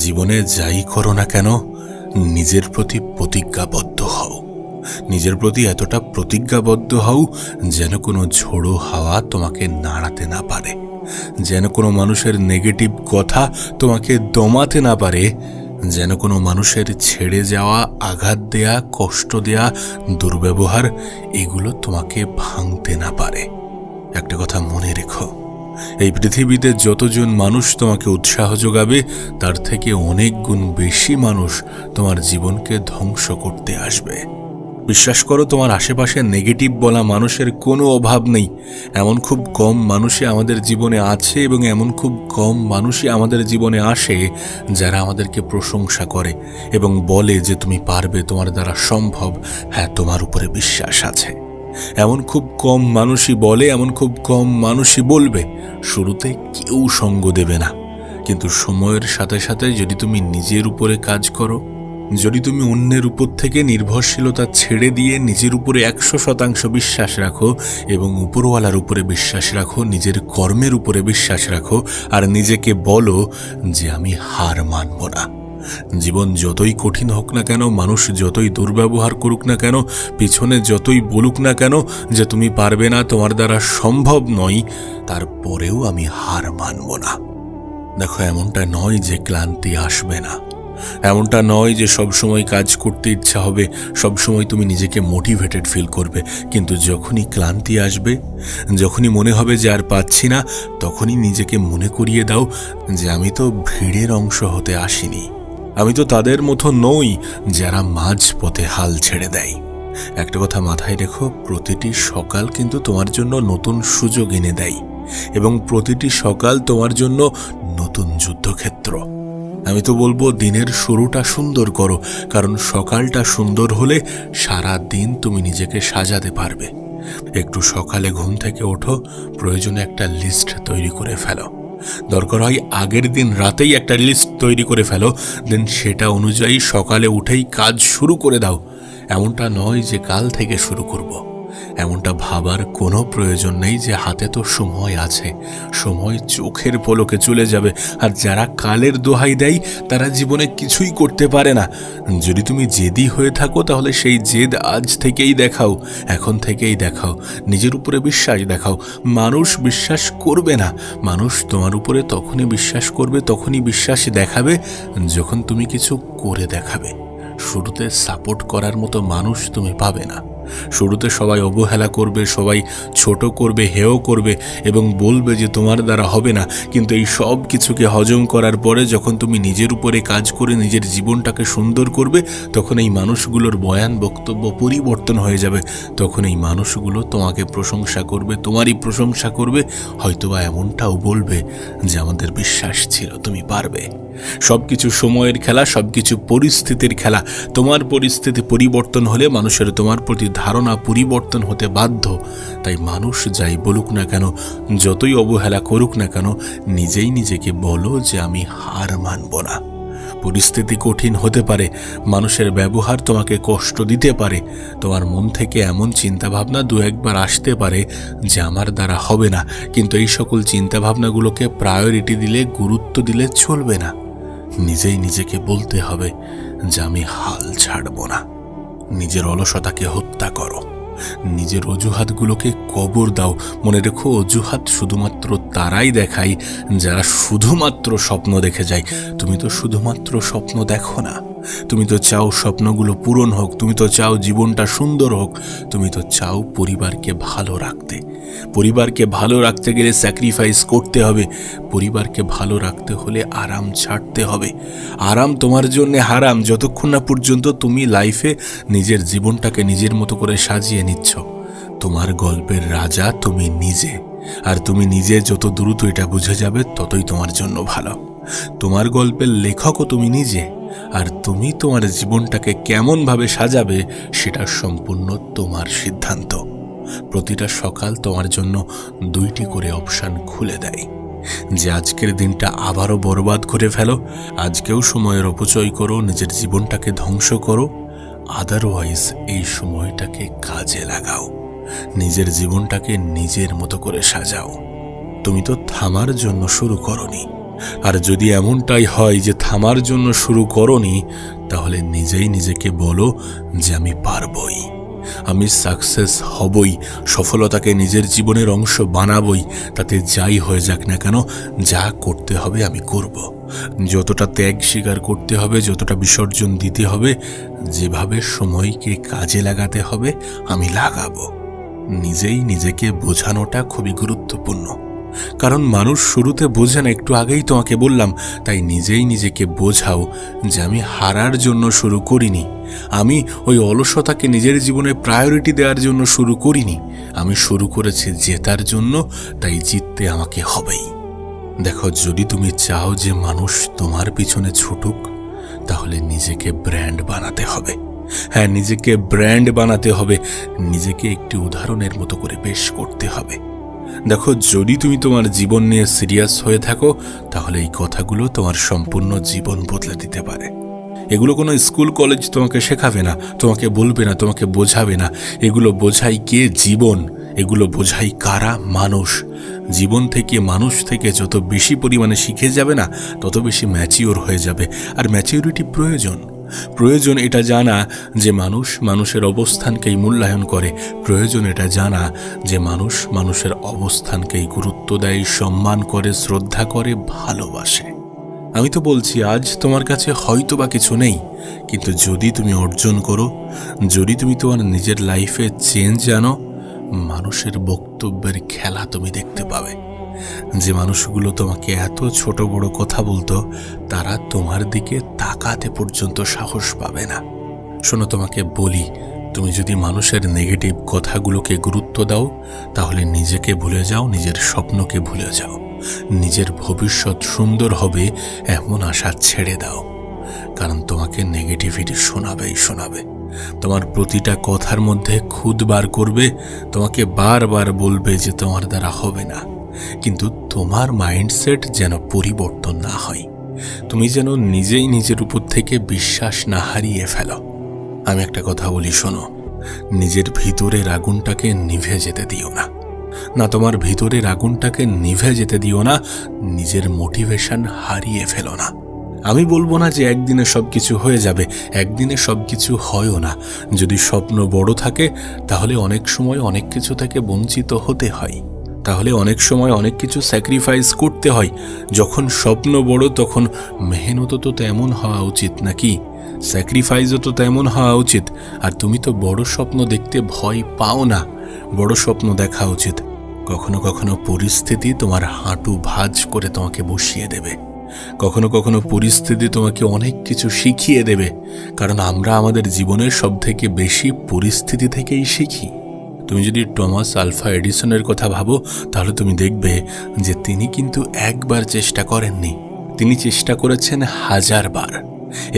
জীবনে যাই করো না কেন নিজের প্রতি প্রতিজ্ঞাবদ্ধ হও। নিজের প্রতি এতটা প্রতিজ্ঞাবদ্ধ হও যেন কোনো ঝোড়ো হাওয়া তোমাকে নাড়াতে না পারে, যেন কোনো মানুষের নেগেটিভ কথা তোমাকে দমাতে না পারে, যেন কোনো মানুষের ছেড়ে যাওয়া, আঘাত দেয়া, কষ্ট দেয়া, দুর্ব্যবহার এগুলো তোমাকে ভাঙতে না পারে। একটা কথা মনে রেখো, এই পৃথিবীতে যতজন মানুষ তোমাকে উৎসাহ যোগাবে তার থেকে অনেক গুণ বেশি মানুষ তোমার জীবনকে ধ্বংস করতে আসবে। বিশ্বাস করো, তোমার আশেপাশে নেগেটিভ বলা মানুষের কোনো অভাব নেই। এমন খুব কম মানুষই আমাদের জীবনে আছে এবং এমন খুব কম মানুষই আমাদের জীবনে আসে যারা আমাদেরকে প্রশংসা করে এবং বলে যে তুমি পারবে, তোমার দ্বারা সম্ভব, হ্যাঁ তোমার উপরে বিশ্বাস আছে। এমন খুব কম মানুষই বলে, এমন খুব কম মানুষই বলবে। শুরুতে কেউ সঙ্গ দেবে না, কিন্তু সময়ের সাথে সাথে যদি তুমি নিজের উপরে কাজ করো, যদি তুমি অন্যের উপর থেকে নির্ভরশীলতা ছেড়ে দিয়ে নিজের উপরে 100% বিশ্বাস রাখো এবং উপরওয়ালার উপরে বিশ্বাস রাখো, নিজের কর্মের উপরে বিশ্বাস রাখো আর নিজেকে বলো যে আমি হার মানব না। জীবন যতই কঠিন হোক না কেন, মানুষ যতই দুর্ব্যবহার করুক না কেন, পিছনে যতই বলুক না কেন যে তুমি পারবে না, তোমার দ্বারা সম্ভব নয়, তারপরেও আমি হার মানব না। দেখো, এমনটা নয় যে ক্লান্তি আসবে না, এমনটা নয় যে সবসময় কাজ করতে ইচ্ছা হবে, সবসময় তুমি নিজেকে মোটিভেটেড ফিল করবে। কিন্তু যখনই ক্লান্তি আসবে, যখনই মনে হবে যে আর পাচ্ছি না, তখনই নিজেকে মনে করিয়ে দাও যে আমি তো ভিড়ের অংশ হতে আসিনি, আমি তো তাদের মতো নই যারা মাঝ পথে হাল ছেড়ে দেয়। একটা কথা মাথায় রেখো, প্রতিটি সকাল কিন্তু তোমার জন্য নতুন সুযোগ এনে দেয় এবং প্রতিটি সকাল তোমার জন্য নতুন যুদ্ধক্ষেত্র। আমি তো বলবো দিনের শুরুটা সুন্দর করো, কারণ সকালটা সুন্দর হলে সারা দিন তুমি নিজেকে সাজাতে পারবে। একটু সকালে ঘুম থেকে ওঠো, প্রয়োজনে একটা লিস্ট তৈরি করে ফেলো, দরকার হয় আগের দিন রাতেই একটা লিস্ট তৈরি করে ফেলো, দেন সেটা অনুযায়ী সকালে উঠেই কাজ শুরু করে দাও। এমনটা নয় যে কাল থেকে শুরু করব, এমনটা ভাবার কোনো প্রয়োজন নেই যে হাতে তো সময় আছে, সময় চোখের পলকে চলে যাবে। আর যারা কালের দোহাই দেয় তারা জীবনে কিছুই করতে পারে না। যদি তুমি জেদি হয়ে থাকো তাহলে সেই জেদ আজ থেকেই দেখাও, এখন থেকেই দেখাও, নিজের উপরে বিশ্বাস দেখাও। মানুষ বিশ্বাস করবে না, মানুষ তোমার উপরে তখনই বিশ্বাস করবে, তখনই বিশ্বাস দেখাবে যখন তুমি কিছু করে দেখাবে। শুরুতে সাপোর্ট করার মতো মানুষ তুমি পাবে না। শুরুতে সবাই অবহেলা করবে, সবাই ছোট করবে, হেয় করবে এবং বলবে যে তোমার দ্বারা হবে না। কিন্তু এই সব কিছুকে হজম করার পরে যখন তুমি নিজের উপরে কাজ করে নিজের জীবনটাকে সুন্দর করবে, তখন এই মানুষগুলোর বয়ান বক্তব্য পরিবর্তন হয়ে যাবে। তখন এই মানুষগুলো তোমাকে প্রশংসা করবে, তোমারই প্রশংসা করবে, হয়তোবা এমনটাও বলবে যে আমাদের বিশ্বাস ছিল তুমি পারবে। সবকিছু সময়ের খেলা, সবকিছু পরিস্থিতির খেলা। তোমার পরিস্থিতি পরিবর্তন হলে মানুষের তোমার প্রতি ধারণা পরিবর্তন হতে বাধ্য। তাই মানুষ যাই বলুক না কেন, যতই অবহেলা করুক না কেন, নিজেই নিজেকে বলো যে আমি হার মানব না। পরিস্থিতি কঠিন হতে পারে, মানুষের ব্যবহার তোমাকে কষ্ট দিতে পারে, তোমার মন থেকে এমন চিন্তাভাবনা দু একবার আসতে পারে যে আমার দ্বারা হবে না। কিন্তু এই সকল চিন্তাভাবনাগুলোকে প্রায়োরিটি দিলে, গুরুত্ব দিলে চলবে না। নিজেই নিজেকে বলতে হবে যে আমি হাল ছাড়ব না। নিজের অলসতাকে হত্যা করো, নিজের অজুহাতগুলোকে কবর দাও। মনে রেখো, অজুহাত শুধুমাত্র তারাই দেখায় যারা শুধুমাত্র স্বপ্ন দেখে যায়। তুমি তো শুধুমাত্র স্বপ্ন দেখো না, তুমি তো চাও স্বপ্নগুলো পূরণ হোক, তুমি তো চাও জীবনটা সুন্দর হোক, তুমি তো চাও পরিবারকে ভালো রাখতে। পরিবারকে ভালো রাখতে গেলে স্যাক্রিফাইস করতে হবে, পরিবারকে ভালো রাখতে হলে আরাম ছাড়তে হবে। আরাম তোমার জন্য হারাম যতক্ষণ না পর্যন্ত তুমি লাইফে নিজের জীবনটাকে নিজের মতো করে সাজিয়ে নিচ্ছ। তোমার গল্পের রাজা তুমি নিজে, আর তুমি নিজে যত দ্রুত এটা বুঝে যাবে ততই তোমার জন্য ভালো। তোমার গল্পের লেখকও তুমি নিজে, আর তুমি তোমার জীবনটাকে কেমনভাবে সাজাবে সেটা সম্পূর্ণ তোমার সিদ্ধান্ত। প্রতিটা সকাল তোমার জন্য 2টি করে অপশান খুলে দেয় যে আজকের দিনটা আবারও বরবাদ করে ফেলো, আজকেও সময়ের অপচয় করো, নিজের জীবনটাকে ধ্বংস করো, আদারওয়াইজ এই সময়টাকে কাজে লাগাও, নিজের জীবনটাকে নিজের মতো করে সাজাও। তুমি তো থামার জন্য শুরু করনি, আর যদি এমনটাই হয় যে থামার জন্য শুরু করনি, তাহলে নিজেই নিজেকে বলো যে আমি পারবই, আমি সাকসেস হবই, সফলতাকে নিজের জীবনের অংশ বানাবই। তাতে যাই হয়ে যাক না কেন, যা করতে হবে আমি করব। যতটা ত্যাগ স্বীকার করতে হবে, যতটা বিসর্জন দিতে হবে, যেভাবে সময়কে কাজে লাগাতে হবে আমি লাগাবো। নিজেই নিজেকে বোঝানোটা খুবই গুরুত্বপূর্ণ, কারণ মানুষ শুরুতে বোঝে না, একটু আগেই তোমাকে বললাম। তাই নিজেই নিজেকে বোঝাও যে আমি হারার জন্য শুরু করিনি, আমি ওই অলসতাকে নিজের জীবনে প্রায়োরিটি দেওয়ার জন্য শুরু করিনি, আমি শুরু করেছি জেতার জন্য। তাই জিততে আমাকে হবেই। দেখো, যদি তুমি চাও যে মানুষ তোমার পিছনে ছুটুক, তাহলে নিজেকে ব্র্যান্ড বানাতে হবে। হ্যাঁ, নিজেকে ব্র্যান্ড বানাতে হবে, নিজেকে একটি উদাহরণের মতো করে পেশ করতে হবে। দেখো, যদি তুমি তোমার জীবন নিয়ে সিরিয়াস হয়ে থাকো, তাহলে এই কথাগুলো তোমার সম্পূর্ণ জীবন বদলে দিতে পারে। এগুলো কোনো স্কুল কলেজ তোমাকে শেখাবে না, তোমাকে বলবে না, তোমাকে বোঝাবে না। এগুলো বোঝাই কে? জীবন। এগুলো বোঝাই কারা? মানুষ। জীবন থেকে, মানুষ থেকে যত বেশি পরিমাণে শিখে যাবে না, তত বেশি ম্যাচিওর হয়ে যাবে। আর ম্যাচিওরিটি প্রয়োজন এটা জানা যে মানুষ মানুষের অবস্থানকেই মূল্যায়ন করে। প্রয়োজন এটা জানা যে মানুষ মানুষের অবস্থানকেই গুরুত্ব দেয়, সম্মান করে, শ্রদ্ধা করে, ভালোবাসে। আমি তো বলছি, আজ তোমার কাছে হয়তো বা কিছু নেই, কিন্তু যদি তুমি অর্জন করো, যদি তুমি তোমার নিজের লাইফে চেঞ্জ আনো, মানুষের বক্তব্যের খেলা তুমি দেখতে পাবে। যে মানুষগুলো তোমাকে এত ছোট বড় কথা বলতো, তারা তোমার দিকে তাকাতে পর্যন্ত সাহস পাবে না। শোনো, তোমাকে বলি, তুমি যদি মানুষের নেগেটিভ কথাগুলোকে গুরুত্ব দাও, তাহলে নিজেকে ভুলে যাও, নিজের স্বপ্নকে ভুলে যাও। নিজের ভবিষ্যৎ সুন্দর হবে এমন আশা ছেড়ে দাও, কারণ তোমাকে নেগেটিভিটি শোনাবে। তোমার প্রতিটা কথার মধ্যে খুদ বার করবে, তোমাকে বারবার বলবে যে তোমার দ্বারা হবে না। কিন্তু তোমার মাইন্ডসেট যেন পরিবর্তন না হয়, তুমি যেন নিজেই নিজের উপর থেকে বিশ্বাস না হারিয়ে ফেলো। আমি একটা কথা বলি, শোনো, নিজের ভিতরের আগুনটাকে নিভে যেতে দিও না। তোমার ভিতরের আগুনটাকে নিভে যেতে দিও না, নিজের মোটিভেশন হারিয়ে ফেলো না। আমি বলবো না যে একদিনে সবকিছু হয়ে যাবে, একদিনে সবকিছু হয়ও না। যদি স্বপ্ন বড় থাকে, তাহলে অনেক সময় অনেক কিছু থেকে বঞ্চিত হতে হয়, তাহলে অনেক সময় অনেক কিছু স্যাক্রিফাইস করতে হয়। যখন স্বপ্ন বড়, তখন মেহনতও তো তেমন হওয়া উচিত, নাকি? স্যাক্রিফাইসও তো তেমন হওয়া উচিত। আর তুমি তো বড় স্বপ্ন দেখতে ভয় পাও না, বড় স্বপ্ন দেখা উচিত। কখনো কখনো পরিস্থিতি তোমার হাঁটু ভাঁজ করে তোমাকে বসিয়ে দেবে, কখনো কখনো পরিস্থিতি তোমাকে অনেক কিছু শিখিয়ে দেবে, কারণ আমরা আমাদের জীবনের সব থেকে বেশি পরিস্থিতি থেকেই শিখি। তুমি যদি টমাস আলভা এডিসনের কথা ভাবো, তাহলে তুমি দেখবে যে তিনি কিন্তু একবার চেষ্টা করেননি, তিনি চেষ্টা করেছেন 1000 বার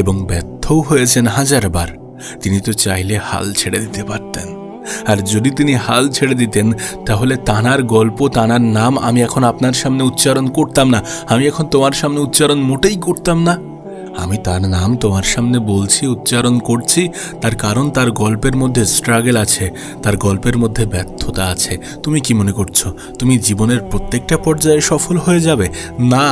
এবং ব্যর্থও হয়েছেন 1000 বার। তিনি তো চাইলে হাল ছেড়ে দিতে পারতেন, আর যদি তিনি হাল ছেড়ে দিতেন, তাহলে তানার গল্প, তানার নাম আমি এখন আপনার সামনে উচ্চারণ করতাম না, আমি এখন তোমার সামনে উচ্চারণ মোটেই করতাম না। আমি তার নাম তোমার সামনে বলছি, উচ্চারণ করছি, তার কারণ তার গল্পের মধ্যে স্ট্রাগল আছে, তার গল্পের মধ্যে ব্যর্থতা আছে। তুমি কি মনে করছো তুমি জীবনের প্রত্যেকটা পর্যায়ে সফল হয়ে যাবে? না,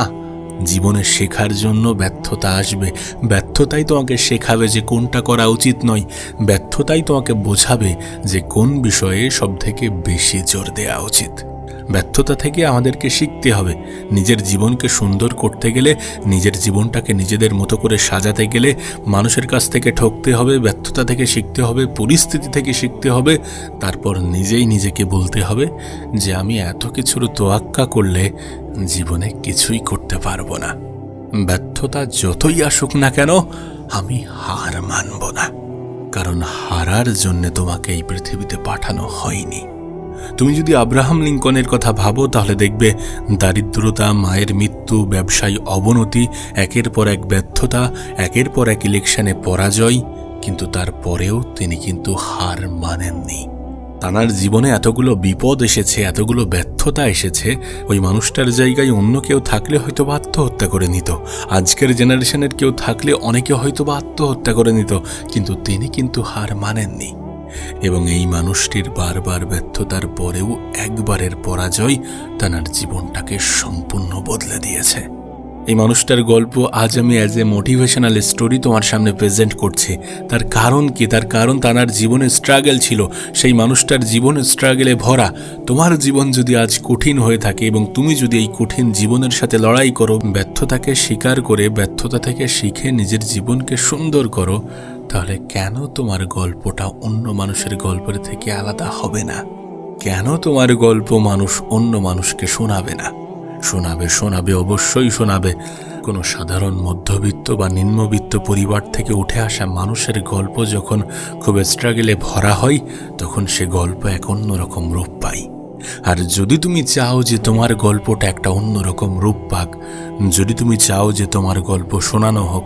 জীবনে শেখার জন্য ব্যর্থতা আসবে। ব্যর্থতাই তোমাকে শেখাবে যে কোনটা করা উচিত নয়, ব্যর্থতাই তোমাকে বোঝাবে যে কোন বিষয়ে সবথেকে বেশি জোর দেওয়া উচিত। ব্যর্থতা থেকে আমাদেরকে শিখতে হবে। নিজের জীবনকে সুন্দর করতে গেলে, নিজের জীবনটাকে নিজেদের মতো করে সাজাতে গেলে মানুষের কাছ থেকে ঠকতে হবে, ব্যর্থতা থেকে শিখতে হবে, পরিস্থিতি থেকে শিখতে হবে। তারপর নিজেই নিজেকে বলতে হবে যে আমি এত কিছুর তোয়াক্কা করলে জীবনে কিছুই করতে পারবো না। ব্যর্থতা যতই আসুক না কেন, আমি হার মানব না, কারণ হারার জন্য তোমাকে এই পৃথিবীতে পাঠানো হয়নি। তুমি যদি আব্রাহাম লিঙ্কনের কথা ভাবো, তাহলে দেখবে দারিদ্রতা, মায়ের মৃত্যু, ব্যবসায় অবনতি, একের পর এক ব্যর্থতা, একের পর এক ইলেকশনে পরাজয়, কিন্তু তারপরেও তিনি কিন্তু হার মানেননি। তানার জীবনে এতগুলো বিপদ এসেছে, এতগুলো ব্যর্থতা এসেছে, ওই মানুষটার জায়গায় অন্য কেউ থাকলে হয়তো বা আত্মহত্যা করে নিত। আজকের জেনারেশনের কেউ থাকলে অনেকে হয়তো বা আত্মহত্যা করে নিত, কিন্তু তিনি কিন্তু হার মানেননি। এবং এই মানুষটির বারবার ব্যর্থতার পরেও একবারের পরাজয় তানার জীবনটাকে সম্পূর্ণ বদলে দিয়েছে। এই মানুষটার গল্প আজ আমি অ্যাজ এ মোটিভেশনাল স্টোরি তোমার সামনে প্রেজেন্ট করছি। তার কারণ কি? তার কারণ তার জীবনে স্ট্রাগল ছিল। সেই মানুষটার জীবন স্ট্রাগলে ভরা। তোমার জীবন যদি আজ কঠিন হয়ে থাকে এবং তুমি যদি এই কঠিন জীবনের সাথে লড়াই করো, ব্যর্থতাকে স্বীকার করে ব্যর্থতা থেকে শিখে নিজের জীবনকে সুন্দর করো, তাহলে কেন তোমার গল্পটা অন্য মানুষের গল্পের থেকে আলাদা হবে না? কেন তোমার গল্প মানুষ অন্য মানুষকে শোনাবে না? শোনাবে, অবশ্যই শোনাবে। কোনো সাধারণ মধ্যবিত্ত বা নিম্নবিত্ত পরিবার থেকে উঠে আসা মানুষের গল্প যখন খুব স্ট্রাগলে ভরা হয়, তখন সে গল্প এক অন্যরকম রূপ পায়। আর যদি তুমি চাও যে তোমার গল্পটা একটা অন্যরকম রূপ পাক, যদি তুমি চাও যে তোমার গল্প শোনানো হোক,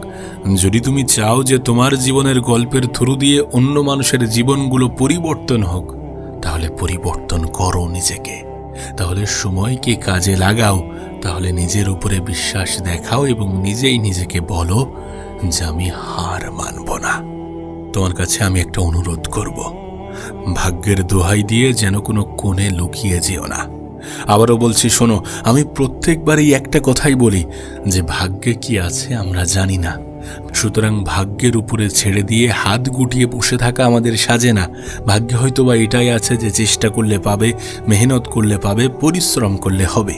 যদি তুমি চাও যে তোমার জীবনের গল্পের থ্রু দিয়ে অন্য মানুষের জীবনগুলো পরিবর্তন হোক, তাহলে পরিবর্তন করো নিজেকে। তাহলে সময়কে কাজে লাগাও, তাহলে নিজের উপরে বিশ্বাস দেখাও এবং নিজেই নিজেকে বলো যে আমি হার মানব না। তোমার কাছে আমি একটা অনুরোধ করব, ভাগ্যের দোহাই দিয়ে যেন কোনো কোণে লুকিয়ে যেও না। আবারও বলছি, শোনো, আমি প্রত্যেকবারই একটা কথাই বলি যে ভাগ্যে কি আছে আমরা জানি না। সুতরাং ভাগ্যের উপরে ছেড়ে দিয়ে হাত গুটিয়ে বসে থাকা আমাদের সাজে না। ভাগ্যে হয়তো বা এটাই আছে যে চেষ্টা করলে পাবে, মেহনত করলে পাবে, পরিশ্রম করলে হবে।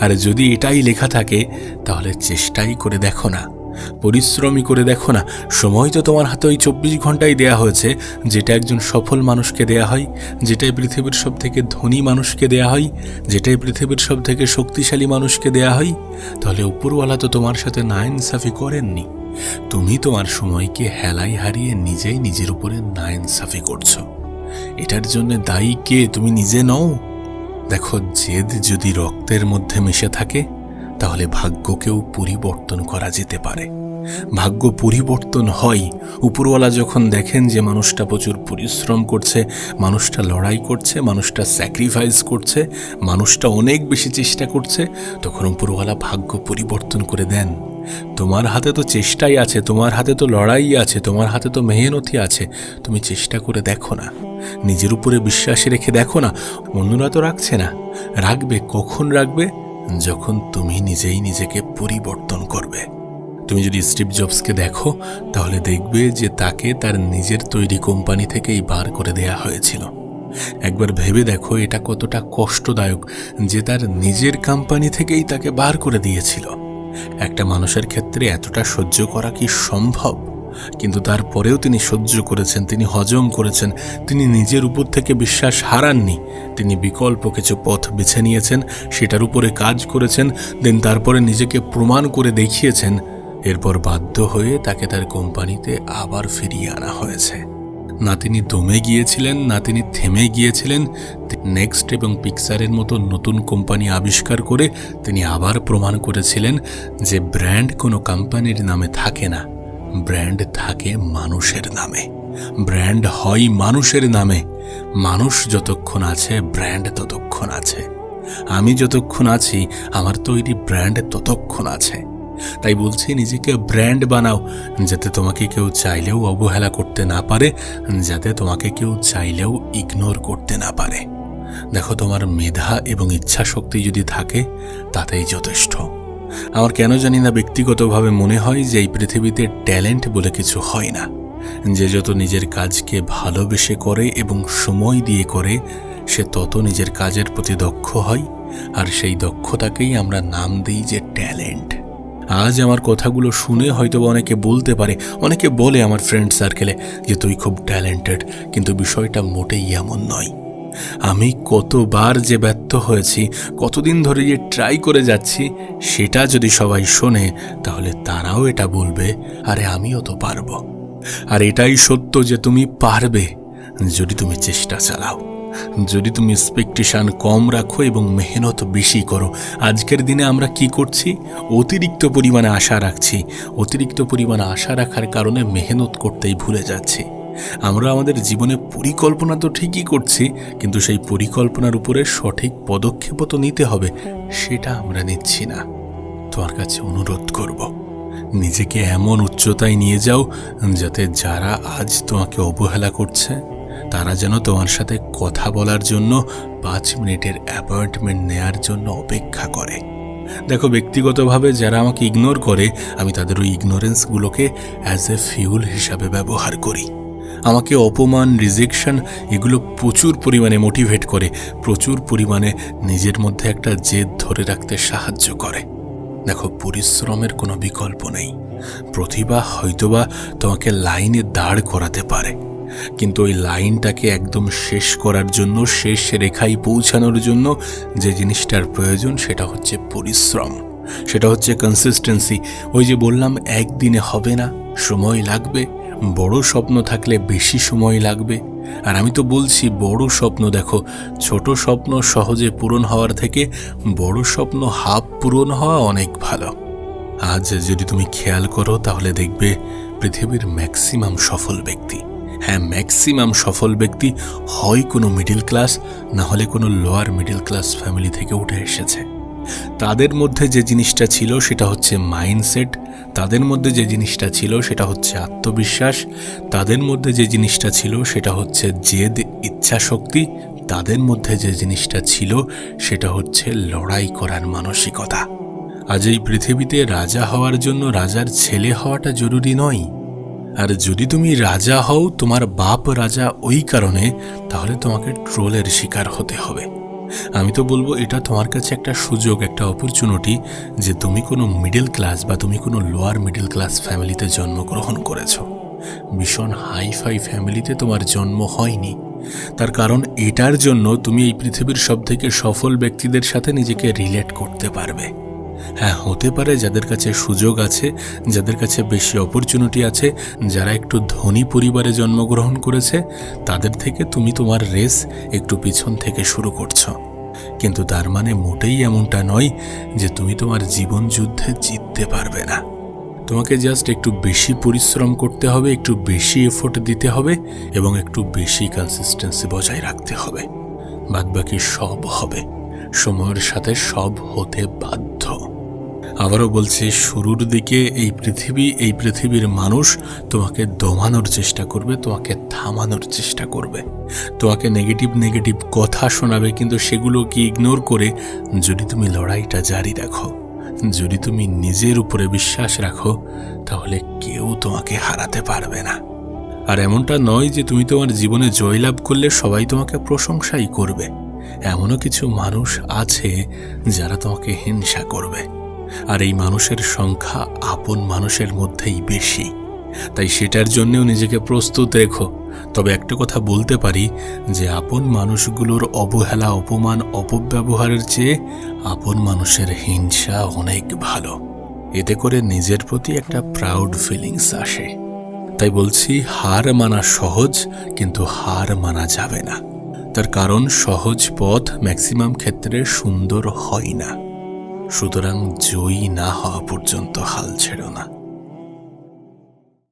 আর যদি এটাই লেখা থাকে, তাহলে চেষ্টাই করে দেখো না, পরিশ্রমই করে দেখো না। সময় তো তোমার হাতে ওই 24 ঘন্টাই দেয়া হয়েছে, যেটা একজন সফল মানুষকে দেয়া হয়, যেটাই পৃথিবীর সব থেকে ধনী মানুষকে দেয়া হয়, যেটাই পৃথিবীর সব থেকে শক্তিশালী মানুষকে দেয়া হয়। তাহলে উপরওয়ালা তো তোমার সাথে নাইনসাফি করেননি। তুমি তোমার সময়কে হেলাই হারিয়ে নিজেই নিজের উপরে নাইনসাফি করছো। এটার জন্য দায়ী কে? তুমি নিজে নও। দেখো, জেদ যদি রক্তের মধ্যে মিশে থাকে, তাহলে ভাগ্যকেও পরিবর্তন করা যেতে পারে। ভাগ্য পরিবর্তন হয় উপরওয়ালা যখন দেখেন যে মানুষটা প্রচুর পরিশ্রম করছে, মানুষটা লড়াই করছে, মানুষটা স্যাক্রিফাইস করছে, মানুষটা অনেক বেশি চেষ্টা করছে, তখন উপরওয়ালা ভাগ্য পরিবর্তন করে দেন। তোমার হাতে তো চেষ্টাই আছে, তোমার হাতে তো লড়াই আছে, তোমার হাতে তো মেহনতি আছে। তুমি চেষ্টা করে দেখো না, নিজের উপরে বিশ্বাস রেখে দেখো না। অন্যরা তো রাখছে না। রাখবে কখন? রাখবে যখন তুমি নিজেই নিজেকে পরিবর্তন করবে। তুমি যদি স্টিভ জবসকে দেখো, তাহলে দেখবে যে তাকে তার নিজের তৈরি কোম্পানি থেকেই বার করে দেয়া হয়েছিল। একবার ভেবে দেখো এটা কতটা কষ্টদায়ক যে তার নিজের কোম্পানি থেকেই তাকে বার করে দিয়েছিল। একটা মানুষের ক্ষেত্রে এতটা সহ্য করা কি সম্ভব? কিন্তু তারপরেও তিনি সহ্য করেছেন, তিনি হজম করেছেন, তিনি নিজের উপর থেকে বিশ্বাস হারাননি। তিনি বিকল্প কিছু পথ বেছে নিয়েছেন, সেটার উপরে কাজ করেছেন, দেন তারপরে নিজেকে প্রমাণ করে দেখিয়েছেন। এরপর বাধ্য হয়ে তাকে তার কোম্পানিতে আবার ফিরিয়ে আনা হয়েছে। না তিনি দমে গিয়েছিলেন, না তিনি থেমে গিয়েছিলেন। নেক্সট এবং পিক্সারের মতো নতুন কোম্পানি আবিষ্কার করে তিনি আবার প্রমাণ করেছিলেন যে ব্র্যান্ড কোনো কোম্পানির নামে থাকে না, ব্র্যান্ড থাকে মানুষের নামে। ব্র্যান্ড হয় মানুষের নামে। মানুষ যতক্ষণ আছে, ব্র্যান্ড ততক্ষণ আছে। আমি যতক্ষণ আছি, আমার তৈরি ব্র্যান্ড ততক্ষণ আছে। তাই বলছি, নিজেকে ব্র্যান্ড বানাও, যাতে তোমাকে কেউ চাইলেও অবহেলা করতে না পারে, যাতে তোমাকে কেউ চাইলেও ইগনোর করতে না পারে। দেখো, তোমার মেধা এবং ইচ্ছা শক্তি যদি থাকে, তাতেই যথেষ্ট। আমার কেন জানি না ব্যক্তিগতভাবে মনে হয় যে এই পৃথিবীতে ট্যালেন্ট বলে কিছু হয় না। যে যত নিজের কাজকে ভালোবেসে করে এবং সময় দিয়ে করে, সে তত নিজের কাজের প্রতি দক্ষ হয়, আর সেই দক্ষতাকেই আমরা নাম দিই যে ট্যালেন্ট। আজ আমার কথাগুলো শুনে হয়তো অনেকে বলতে পারে, অনেকে বলে আমার ফ্রেন্ড সার্কেলে যে তুই খুব ট্যালেন্টেড, কিন্তু বিষয়টা মোটেই এমন নয়। আমি কতবার যে ব্যর্থ হয়েছি, কতদিন ধরে যে ট্রাই করে যাচ্ছি, সেটা যদি সবাই শোনে, তাহলে তারাও এটা বলবে, আরে আমিও তো পারবো। আর এটাই সত্য যে তুমি পারবে যদি তুমি চেষ্টা চালাও, যদি তুমি এক্সপেকটেশন কম রাখো এবং মেহনত বেশি করো। আজকের দিনে আমরা কি করছি? অতিরিক্ত পরিমাণে আশা রাখছি। অতিরিক্ত পরিমাণে আশা রাখার কারণে মেহনত করতেই ভুলে যাচ্ছি। আমরা আমাদের জীবনে পরিকল্পনা তো ঠিকই করছি, কিন্তু সেই পরিকল্পনার উপরে সঠিক পদক্ষেপও তো নিতে হবে, সেটা আমরা নিচ্ছি না। তোমার কাছে অনুরোধ করব, নিজেকে এমন উচ্চতায় নিয়ে যাও যাতে যারা আজ তোমাকে অবহেলা করছে, তারা যেন তোমার সাথে কথা বলার জন্য 5 মিনিটের অ্যাপয়েন্টমেন্ট নেয়ার জন্য অপেক্ষা করে। দেখো, ব্যক্তিগতভাবে যারা আমাকে ইগনোর করে, আমি তাদের ওই ইগনোরেন্সগুলোকে অ্যাজ এ ফিউল হিসাবে ব্যবহার করি। আমাকে অপমান, রিজেকশন এগুলো প্রচুর পরিমাণে মোটিভেট করে, প্রচুর পরিমাণে নিজের মধ্যে একটা জেদ ধরে রাখতে সাহায্য করে। দেখো, পরিশ্রমের কোনো বিকল্প নেই। প্রতিভা হয়তোবা তোমাকে লাইনে দাঁড় করাতে পারে, কিন্তু ওই লাইনটাকে একদম শেষ করার জন্য, শেষ রেখায় পৌঁছানোর জন্য যে জিনিসটার প্রয়োজন সেটা হচ্ছে পরিশ্রম, সেটা হচ্ছে কনসিস্টেন্সি। ওই যে বললাম, একদিনে হবে না, সময় লাগবে। বড় স্বপ্ন থাকলে বেশি সময় লাগবে। আর আমি তো বলছি, বড় স্বপ্ন দেখো, ছোট স্বপ্ন সহজে পূরণ হওয়ার থেকে বড় স্বপ্ন হাফ পূরণ হওয়া অনেক ভালো। আজ যদি তুমি খেয়াল করো তাহলে দেখবে পৃথিবীর ম্যাক্সিমাম সফল ব্যক্তি, হ্যাঁ ম্যাক্সিমাম সফল ব্যক্তি হয় কোনো মিডল ক্লাস, না হলে কোনো লোয়ার মিডল ক্লাস ফ্যামিলি থেকে উঠে এসেছে। তাদের মধ্যে যে জিনিসটা ছিল সেটা হচ্ছে মাইন্ডসেট, তাদের মধ্যে যে জিনিসটা ছিল সেটা হচ্ছে আত্মবিশ্বাস, তাদের মধ্যে যে জিনিসটা ছিল সেটা হচ্ছে জেদ, ইচ্ছা শক্তি, তাদের মধ্যে যে জিনিসটা ছিল সেটা হচ্ছে লড়াই করার মানসিকতা। আজ এই পৃথিবীতে রাজা হওয়ার জন্য রাজার ছেলে হওয়াটা জরুরি নয়। আর যদি তুমি রাজা হও, তোমার বাপ রাজা ওই কারণে, তাহলে তোমাকে ট্রোলের শিকার হতে হবে। আমি তো বলবো এটা তোমার কাছে একটা সুযোগ, একটা অপরচুনিটি যে তুমি কোনো মিডল ক্লাস বা তুমি কোনো লোয়ার মিডল ক্লাস ফ্যামিলিতে জন্মগ্রহণ করেছো। ভীষণ হাইফাই ফ্যামিলিতে তোমার জন্ম হয়নি। তার কারণ এটার জন্য তুমি এই পৃথিবীর সবথেকে সফল ব্যক্তিদের সাথে নিজেকে রিলেট করতে পারবে। হ্যাঁ, হতে পারে যাদের কাছে সুযোগ আছে, যাদের কাছে বেশি অপরচুনিটি আছে, যারা একটু ধনী পরিবারে জন্মগ্রহণ করেছে, তাদের থেকে তুমি তোমার রেস একটু পিছন থেকে শুরু করছো। কিন্তু তার মানে মোটেই এমনটা নয় যে তুমি তোমার জীবন যুদ্ধে জিততে পারবে না। তোমাকে জাস্ট একটু বেশি পরিশ্রম করতে হবে, একটু বেশি এফোর্ট দিতে হবে এবং একটু বেশি কনসিস্টেন্সি বজায় রাখতে হবে। বাদবাকি সব হবে, সময়ের সাথে সব হতে বাধ্য। আবারও বলছি, শুরুর দিকে এই পৃথিবীর মানুষ তোমাকে দমানোর চেষ্টা করবে, তোমাকে থামানোর চেষ্টা করবে, তোমাকে নেগেটিভ কথা শোনাবে, কিন্তু সেগুলোকে ইগনোর করে যদি তুমি লড়াইটা জারি রাখো, যদি তুমি নিজের উপরে বিশ্বাস রাখো, তাহলে কেউ তোমাকে হারাতে পারবে না। আর এমনটা নয় যে তুমি তোমার জীবনে জয়লাভ করলে সবাই তোমাকে প্রশংসাই করবে। এমনও কিছু মানুষ আছে যারা তোমাকে হিংসা করবে, আর এই মানুষের সংখ্যা আপন মানুষের মধ্যেই বেশি। তাই সেটার জন্যও নিজেকে প্রস্তুত রেখো। তবে একটা কথা বলতে পারি যে আপন মানুষগুলোর অবহেলা, অপমান, অপব্যবহারের চেয়ে আপন মানুষের হিংসা অনেক ভালো। এতে করে নিজের প্রতি একটা প্রাউড ফিলিংস আসে। তাই বলছি, হার মানা সহজ, কিন্তু হার মানা যাবে না। তার কারণ সহজ পথ ম্যাক্সিমাম ক্ষেত্রে সুন্দর হয় না। সুতরাং জয়ী না হওয়া পর্যন্ত হাল ছেড়ো না।